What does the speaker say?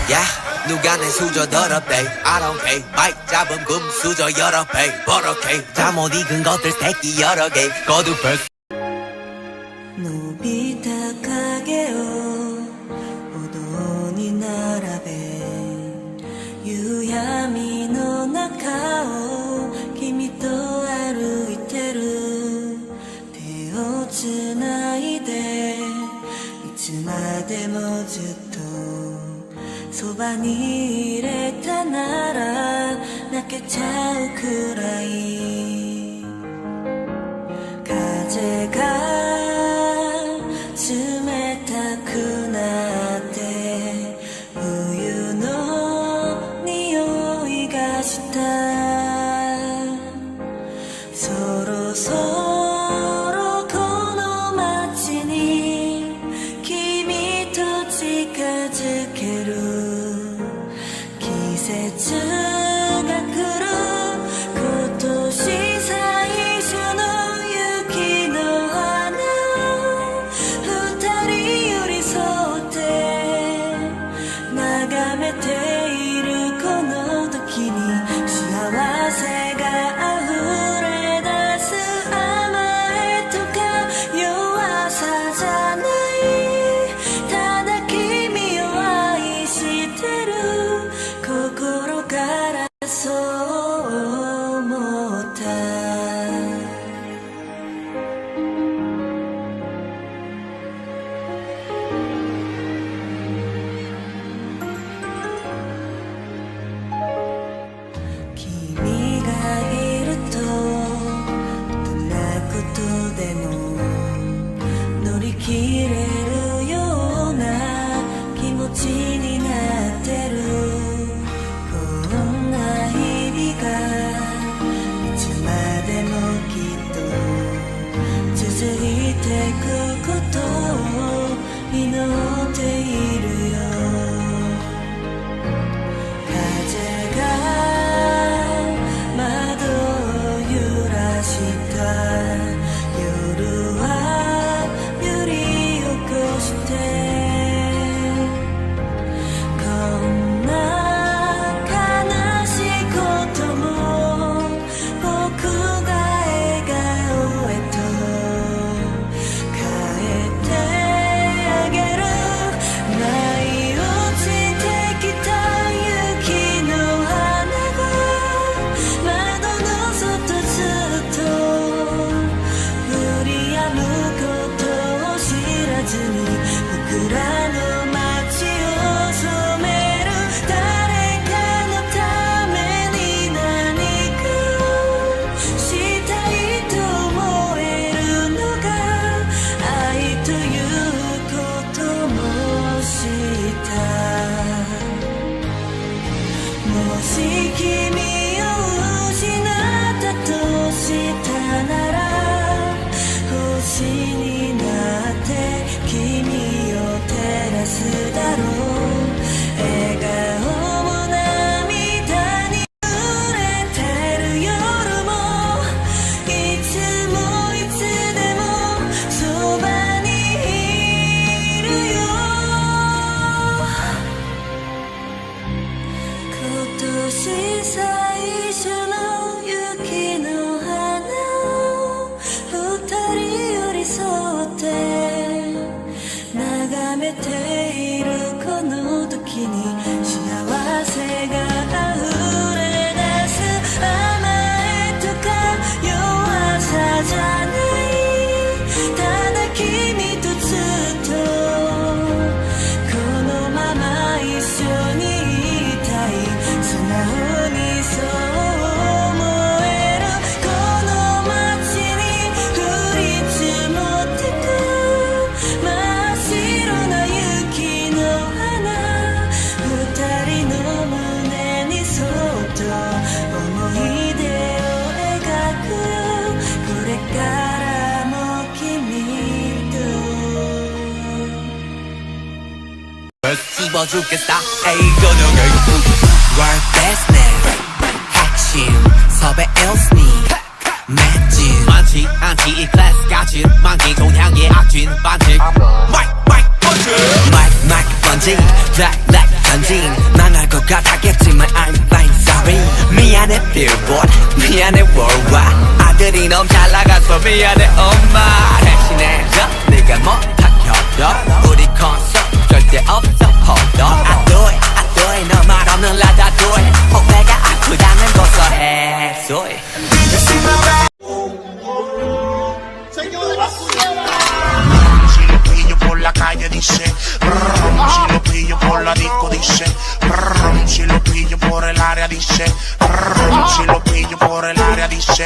Yeah 누가 내 수저 더럽대 I don't care 마이크 잡음 금수저 여러 배 버럭해 잠 못 익은 것들 새끼 여러 개 거듭해 伸びた影を歩道に並べ夕闇の中を君と歩いてる手をつないでいつまでもずっとそばにいれたなら泣けちゃうくらい風が冷たくなって冬の匂いがしたそろそろこの街に君と近づける季節が来る今年最初の雪の花二人寄り添って眺めているこの時に幸せが溢れ出す甘えとか弱さじゃないただ君を愛してる心からそう思った君がいるとどんなことでも乗り切れるような気持ちになってるこんな日々がいつまでもきっと続いてくことを祈っているよ風が窓を揺らした夜は揺り起こしてこんな悲しいことも僕が笑顔へと変えてあげる舞い落ちてきた雪の花が窓の外ずっと降り止むことを知らずに僕らの街を染める誰かのために何かしたいと思えるのが愛ということもしたもし君を失ったとしたなら星になって君を照らすだろう笑顔も涙に濡れてる夜もいつもいつでもそばにいるよ今年最初の雪の花を二人寄り添って眺めているこの時に幸せが溢れ出す甘えとか弱さじゃないただ君とずっとこのまま一緒にいたい素直にそう思えるこの街に降り積もってく真っ白な雪の花二人の胸にそっと思い出を描くこれからも君と씹어주겠다 에이거너게 World business 핵심 섭외 일스니 맷진 많지 않지 이 클래스 같은 만기 동향의 악진 반칙 마이크 번지 블랙 전진 똑같았겠지만 I'm fine sorry 미안해 billboard 미안해 worldwide 아들이 너무 잘 나가서 미안해 엄마 대신해줘 네가 못한 협력 우리 콘서트 절대 없어 hold on I do it 너 말 없는 라다도에 배가 아프다면 고소해 소리 Si lo pillo por la calle dice si lo pillo por la disco dice si lo pillo por el área dice si lo pillo por el área dice